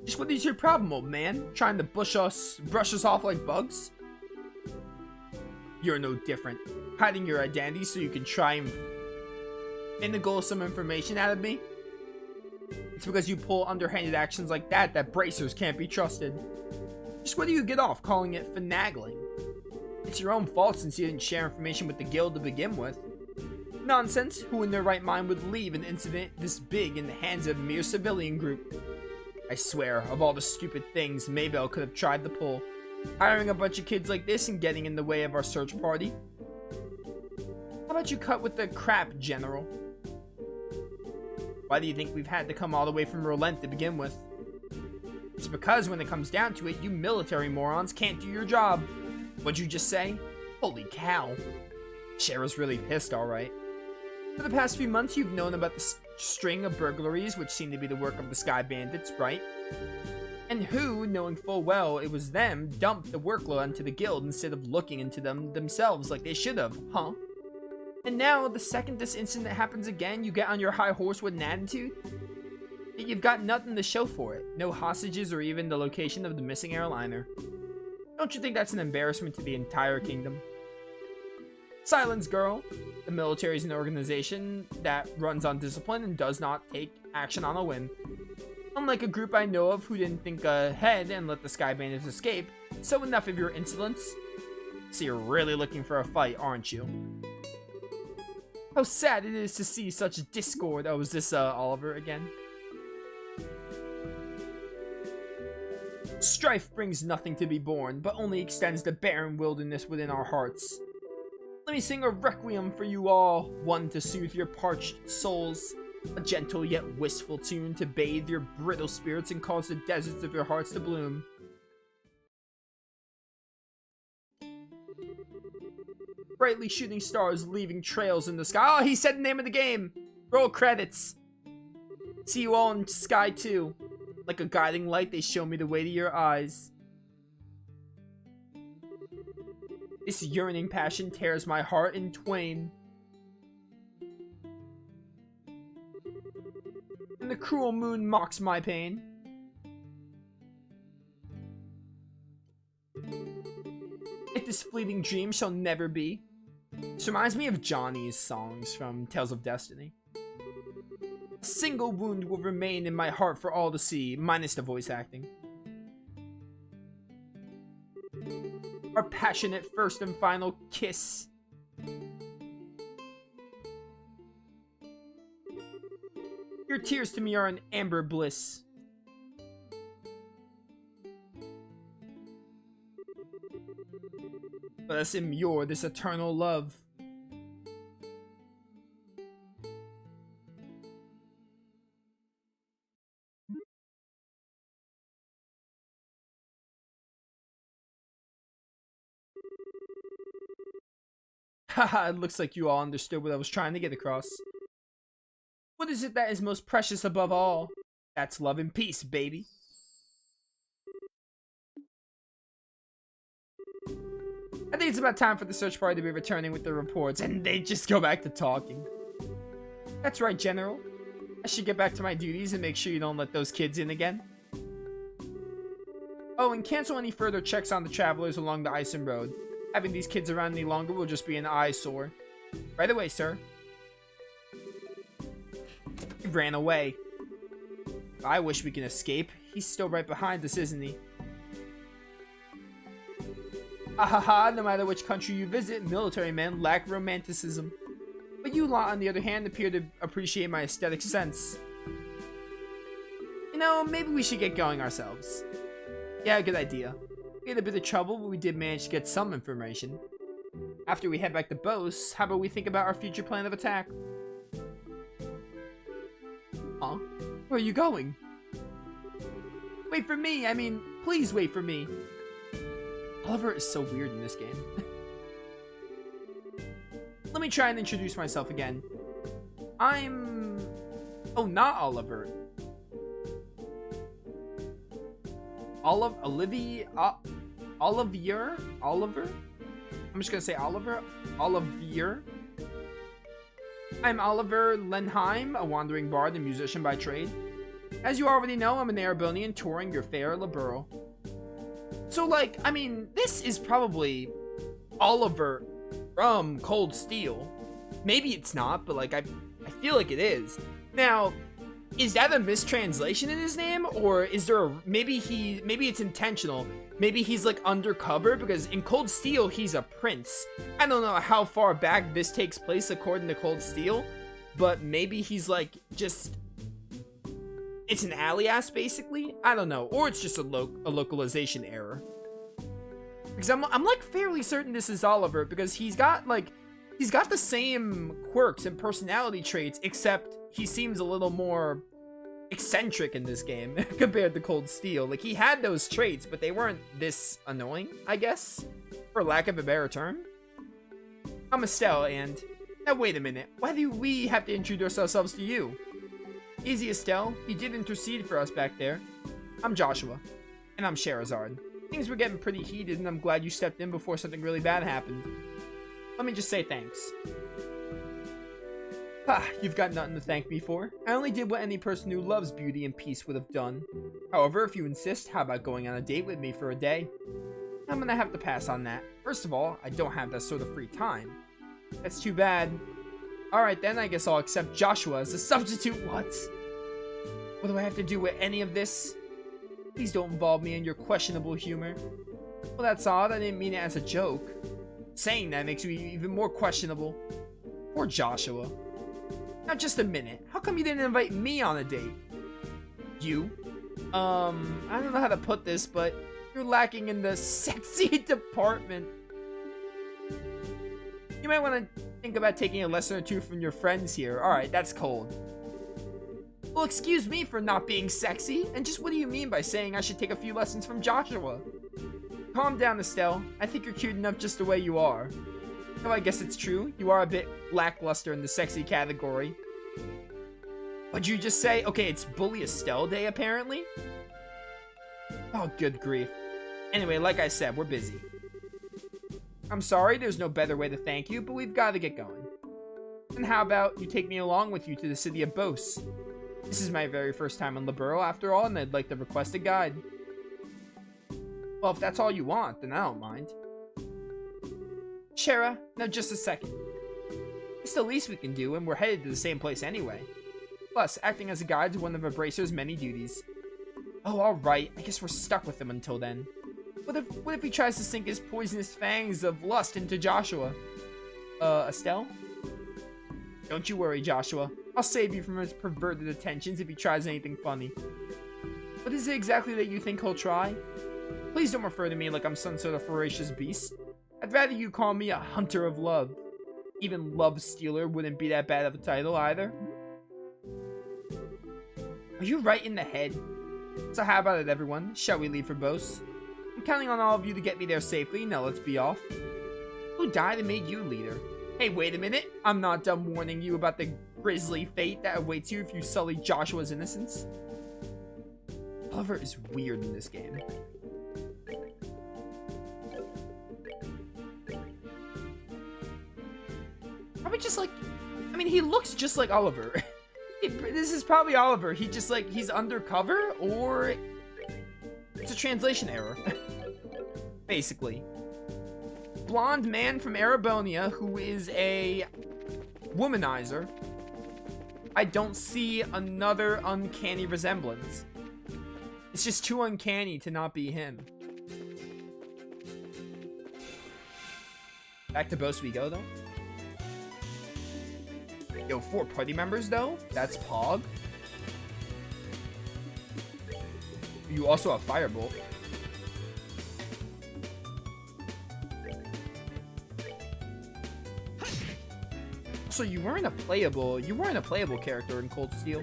Just what is your problem, old man? Trying to brush us off like bugs? You're no different. Hiding your identity so you can try and finagle some information out of me? It's because you pull underhanded actions like that bracers can't be trusted. Just what do you get off calling it finagling? It's your own fault since you didn't share information with the guild to begin with. Nonsense. Who in their right mind would leave an incident this big in the hands of a mere civilian group? I swear, of all the stupid things Maybell could have tried to pull, hiring a bunch of kids like this and getting in the way of our search party. How about you cut with the crap, General? Why do you think we've had to come all the way from Rolent to begin with? It's because when it comes down to it, you military morons can't do your job. What'd you just say? Holy cow. Shara's really pissed, alright. For the past few months, you've known about the string of burglaries, which seem to be the work of the Sky Bandits, right? And who, knowing full well it was them, dumped the workload onto the guild instead of looking into them themselves like they should have, huh? And now, the second this incident happens again, you get on your high horse with an attitude? You've got nothing to show for it. No hostages or even the location of the missing airliner. Don't you think that's an embarrassment to the entire kingdom? Silence, girl. The military is an organization that runs on discipline and does not take action on a whim. Unlike a group I know of who didn't think ahead and let the Sky Bandits escape, so enough of your insolence. So you're really looking for a fight, aren't you? How sad it is to see such discord. Oh, is this Oliver again? Strife brings nothing to be borne, but only extends the barren wilderness within our hearts. Let me sing a requiem for you all, one to soothe your parched souls, a gentle yet wistful tune to bathe your brittle spirits and cause the deserts of your hearts to bloom. Brightly shooting stars leaving trails in the sky. Oh, he said the name of the game! Roll credits! See you all in Sky 2. Like a guiding light, they show me the way to your eyes. This yearning passion tears my heart in twain. And the cruel moon mocks my pain. If this fleeting dream shall never be. This reminds me of Johnny's songs from Tales of Destiny. A single wound will remain in my heart for all to see, minus the voice acting. Our passionate first and final kiss. Your tears to me are an amber bliss. Let us immure this eternal love. Haha, it looks like you all understood what I was trying to get across. What is it that is most precious above all? That's love and peace, baby. I think it's about time for the search party to be returning with the reports, and they just go back to talking. That's right, General. I should get back to my duties and make sure you don't let those kids in again. Oh, and cancel any further checks on the travelers along the Ison Road. Having these kids around any longer will just be an eyesore. Right away, sir. He ran away. I wish we can escape. He's still right behind us, isn't he? Ahaha, no matter which country you visit, military men lack romanticism. But you lot, on the other hand, appear to appreciate my aesthetic sense. You know, maybe we should get going ourselves. Yeah, good idea. We had a bit of trouble, but we did manage to get some information. After we head back to Bose, how about we think about our future plan of attack? Huh? Where are you going? Wait for me! I mean, please wait for me! Oliver is so weird in this game. Let me try and introduce myself again. I'm... Oh, not Oliver. Olivier? Oliver? I'm just gonna say Oliver. Olivier. I'm Oliver Lenheim, a wandering bard and musician by trade. As you already know, I'm an Erebonian touring your fair liberal. So, like, I mean, this is probably Oliver from Cold Steel. Maybe it's not, but, like, I feel like it is. Now, is that a mistranslation in his name? Or is there a... Maybe it's intentional. Maybe he's, like, undercover, because in Cold Steel, he's a prince. I don't know how far back this takes place according to Cold Steel, but maybe he's, like, just... It's an alias, basically? I don't know. Or it's just a localization error. Because I'm like, fairly certain this is Oliver, because he's got the same quirks and personality traits, except he seems a little more eccentric in this game compared to Cold Steel. Like, he had those traits, but they weren't this annoying, I guess, for lack of a better term. I'm Estelle, and... Now, wait a minute. Why do we have to introduce ourselves to you? Easy, Estelle. You did intercede for us back there. I'm Joshua. And I'm Sherazard. Things were getting pretty heated, and I'm glad you stepped in before something really bad happened. Let me just say thanks. You've got nothing to thank me for. I only did what any person who loves beauty and peace would have done. However, if you insist, how about going on a date with me for a day? I'm gonna have to pass on that. First of all, I don't have that sort of free time. That's too bad. Alright then, I guess I'll accept Joshua as a substitute. What do I have to do with any of this? Please don't involve me in your questionable humor. Well, that's odd. I didn't mean it as a joke. Saying that makes you even more questionable. Poor Joshua. Now, just a minute. How come you didn't invite me on a date? You? I don't know how to put this, but you're lacking in the sexy department. You might want to think about taking a lesson or two from your friends here. Alright, that's cold. Well, excuse me for not being sexy. And just what do you mean by saying I should take a few lessons from Joshua? Calm down, Estelle. I think you're cute enough just the way you are. Though I guess it's true. You are a bit lackluster in the sexy category. What'd you just say? Okay, it's Bully Estelle Day, apparently? Oh, good grief. Anyway, like I said, we're busy. I'm sorry, there's no better way to thank you, but we've got to get going. And how about you take me along with you to the city of Bose? This is my very first time in Liberal, after all, and I'd like to request a guide. Well, if that's all you want, then I don't mind. Shara, now just a second. It's the least we can do, and we're headed to the same place anyway. Plus, acting as a guide is one of Embracer's many duties. Oh, alright, I guess we're stuck with him until then. What if he tries to sink his poisonous fangs of lust into Joshua? Estelle? Don't you worry, Joshua. I'll save you from his perverted attentions if he tries anything funny. What is it exactly that you think he'll try? Please don't refer to me like I'm some sort of ferocious beast. I'd rather you call me a hunter of love. Even Love Stealer wouldn't be that bad of a title either. Are you right in the head? So how about it, everyone? Shall we leave for Bose? I'm counting on all of you to get me there safely. Now let's be off. Who died and made you leader? Hey, wait a minute. I'm not done warning you about the grisly fate that awaits you if you sully Joshua's innocence. Oliver is weird in this game. Probably just like... I mean, he looks just like Oliver. This is probably Oliver. He just like... He's undercover or... It's a translation error. Basically. Blonde man from Erebonia who is a womanizer. I don't see another uncanny resemblance. It's just too uncanny to not be him. Back to Bose we go, though. Yo, 4 party members, though? That's Pog. You also have Firebolt. So you weren't a playable character in Cold Steel.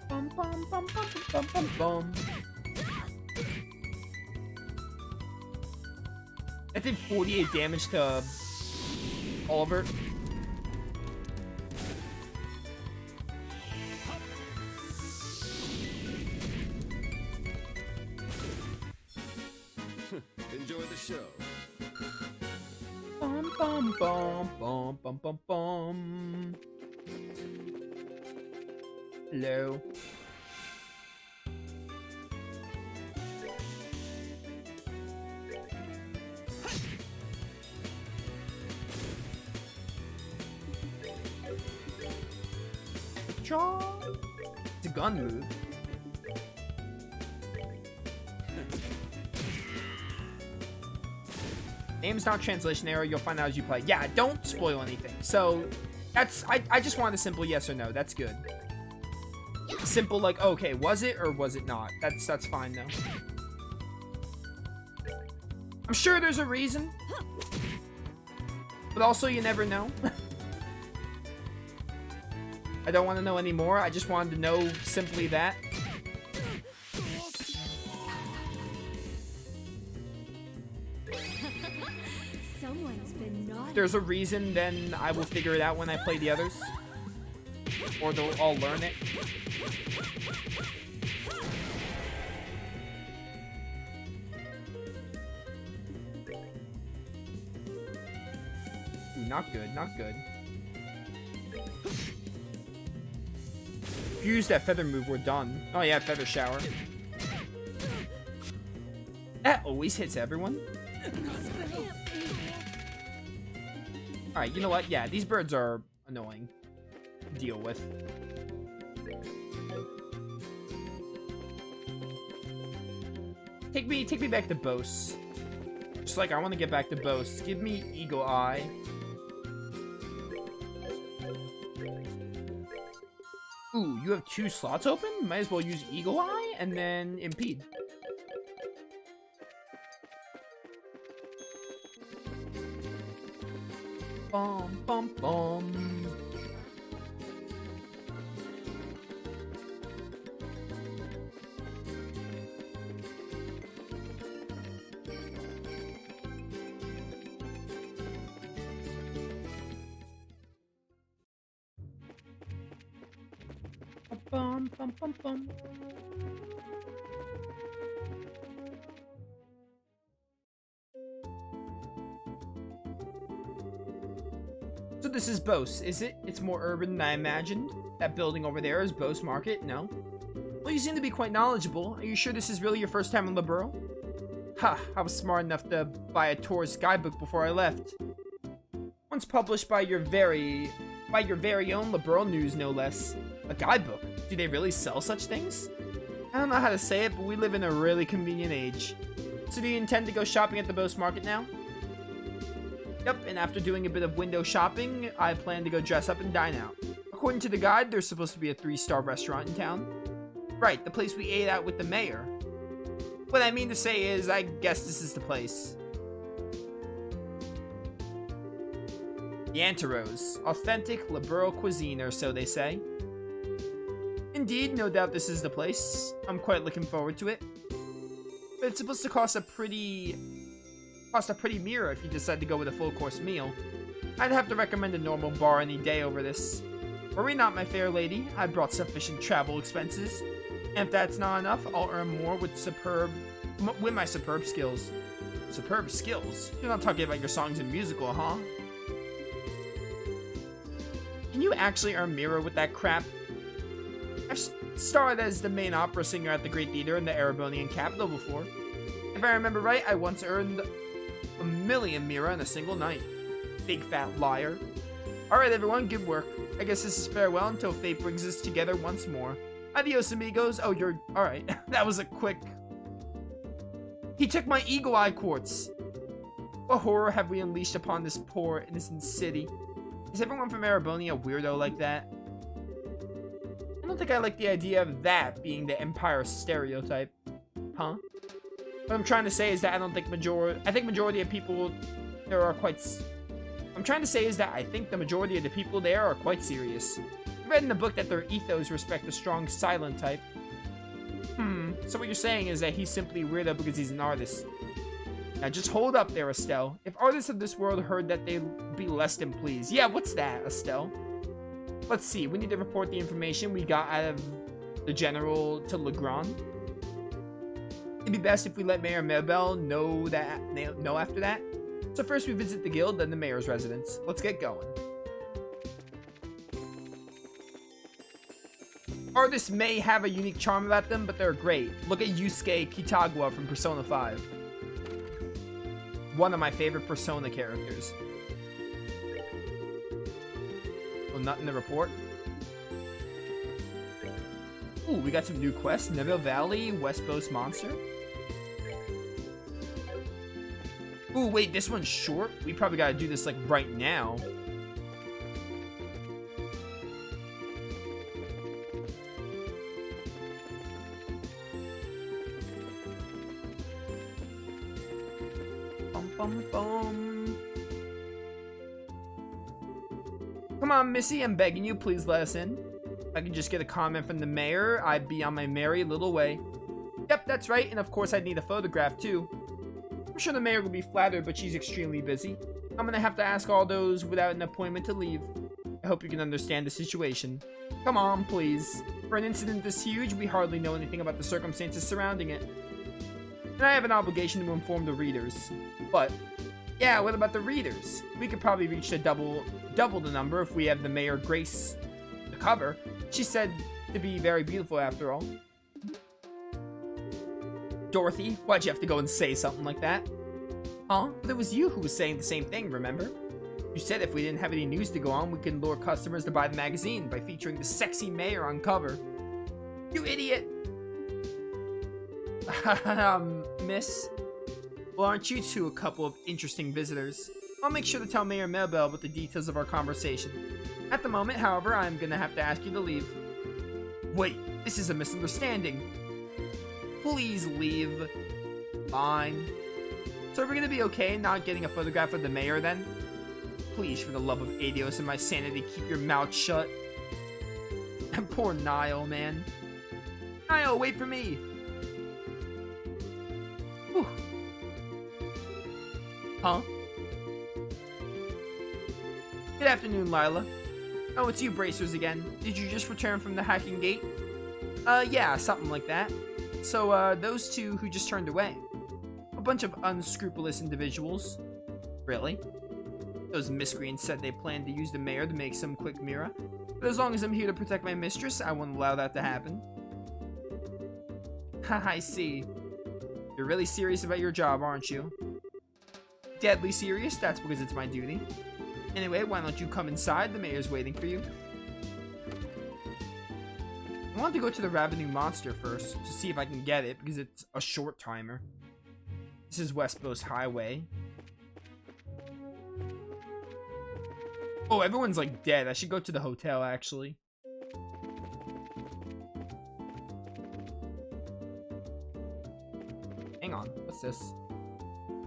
Bum, bum, bum, bum, bum, bum, bum. I did 48 damage to Oliver. Enjoy the show. Bum, Bum bum bum bum bum bum. Hello. It's a gun move. Name's not translation error. You'll find out as you play. Yeah, don't spoil anything. So that's I just want a simple yes or no. That's good. Simple like, okay, was it or was it not? That's fine though. I'm sure there's a reason, but also you never know. I don't want to know anymore. I just wanted to know simply that. Someone's been naughty. If there's a reason, then I will figure it out when I play the others. Or they'll all learn it. Ooh, not good, not good. If you use that feather move, we're done. Oh yeah, feather shower. That always hits everyone. Alright, you know what? Yeah, these birds are annoying to deal with. Take me back to Bose. Just like I want to get back to Bose. Give me Eagle Eye. Ooh, you have 2 slots open? Might as well use Eagle Eye and then Impede. Bum, bum, bum. Bum, bum, bum, bum. So this is Bose, is it? It's more urban than I imagined. That building over there is Bose Market, no? Well, you seem to be quite knowledgeable. Are you sure this is really your first time in Liberl? Ha, I was smart enough to buy a tourist guidebook before I left. Once published by your very own Liberl News, no less. A guidebook? Do they really sell such things? I don't know how to say it, but we live in a really convenient age. So do you intend to go shopping at the Bose Market now? Yep, and after doing a bit of window shopping, I plan to go dress up and dine out. According to the guide, there's supposed to be a 3-star restaurant in town. Right, the place we ate at with the mayor. What I mean to say is, I guess this is the place. The Anteros, authentic Liberl cuisine, or so they say. Indeed, no doubt this is the place. I'm quite looking forward to it. But it's supposed to cost a pretty mirror if you decide to go with a full course meal. I'd have to recommend a normal bar any day over this. Worry not, my fair lady. I brought sufficient travel expenses. And if that's not enough, I'll earn more with my superb skills. Superb skills? You're not talking about your songs and musical, huh? Can you actually earn mirror with that crap? I've starred as the main opera singer at the Great Theater in the Erebonian capital before. If I remember right, I once earned 1,000,000 mirror in a single night. Big fat liar. Alright everyone, good work. I guess this is farewell until fate brings us together once more. Adios amigos. Oh, you're... Alright, that was a quick... He took my Eagle Eye Quartz. What horror have we unleashed upon this poor, innocent city? Is everyone from Erebonia a weirdo like that? I don't think I like the idea of that being the Empire stereotype. Huh? What I'm trying to say is that I think majority of people there are quite... I'm trying to say is that I think the majority of the people there are quite serious. I read in the book that their ethos respect the strong silent type. So what you're saying is that he's simply weirdo because he's an artist. Now just hold up there, Estelle. If artists of this world heard that, they'd be less than pleased. Yeah, what's that, Estelle? Let's see, we need to report the information we got out of the general to Legrand. It'd be best if we let Mayor Mabel know after that. So first we visit the guild, then the mayor's residence. Let's get going. Artists may have a unique charm about them, but they're great. Look at Yusuke Kitagawa from Persona 5. One of my favorite Persona characters. Oh, nothing to report. Ooh, we got some new quests. Neville Valley, West Coast Monster. Ooh, wait, this one's short? We probably gotta do this, like, right now. Bum, bum, bum. Come on, Missy, I'm begging you, please let us in. If I could just get a comment from the mayor, I'd be on my merry little way. Yep, that's right, and of course I'd need a photograph, too. I'm sure the mayor will be flattered, but she's extremely busy. I'm gonna have to ask all those without an appointment to leave. I hope you can understand the situation. Come on, please. For an incident this huge, we hardly know anything about the circumstances surrounding it. And I have an obligation to inform the readers. But, yeah, what about the readers? We could probably reach the double the number if we have the mayor grace the cover. She's said to be very beautiful after all. Dorothy, why'd you have to go and say something like that? Huh? But it was you who was saying the same thing, remember? You said if we didn't have any news to go on, we could lure customers to buy the magazine by featuring the sexy mayor on cover. You idiot! Miss? Well, aren't you two a couple of interesting visitors? I'll make sure to tell Mayor Melbell about the details of our conversation. At the moment, however, I'm gonna have to ask you to leave. Wait, this is a misunderstanding. Please leave. Fine. So are we gonna be okay not getting a photograph of the mayor then? Please, for the love of Adios and my sanity, keep your mouth shut. And poor Niall, man. Niall, wait for me. Whew. Huh? Good afternoon, Lila. Oh, it's you bracers again. Did you just return from the hacking gate? Yeah, something like that. So, those two who just turned away. A bunch of unscrupulous individuals. Really? Those miscreants said they planned to use the mayor to make some quick mirror. But as long as I'm here to protect my mistress, I won't allow that to happen. Haha, I see. You're really serious about your job, aren't you? Deadly serious? That's because it's my duty. Anyway, why don't you come inside? The mayor's waiting for you. I want to go to the Ravening Monster first to see if I can get it because it's a short timer. This is West Coast Highway. Oh, everyone's like dead. I should go to the hotel actually. Hang on, what's this?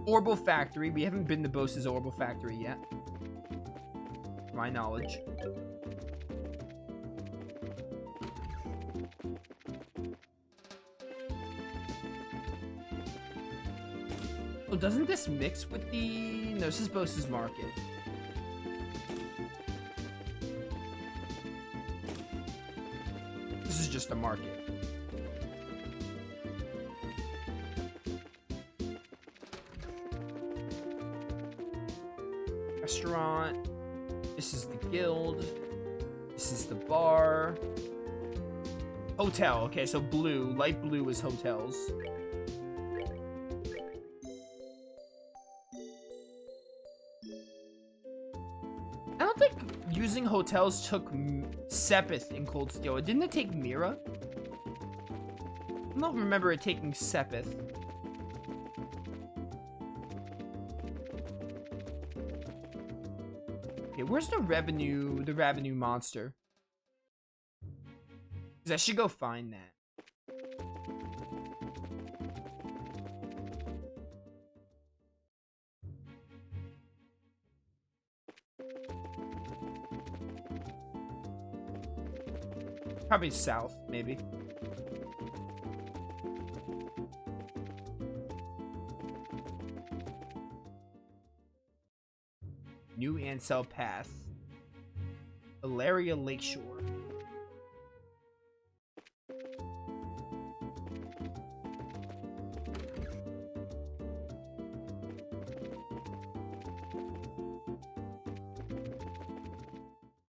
Orbital Factory. We haven't been to Bose's Orbital Factory yet. To my knowledge. Oh, doesn't this mix with the... No, this is Bose's Market. This is just a market. Restaurant. This is the guild. This is the bar. Hotel. Okay, so blue. Light blue is hotels. I don't think using hotels took Sepith in Cold Steel. Didn't it take Mira? I don't remember it taking Sepith. Okay, where's the revenue monster? 'Cause I should go find that. Probably south, maybe. New Ansel Path. Ilaria Lakeshore.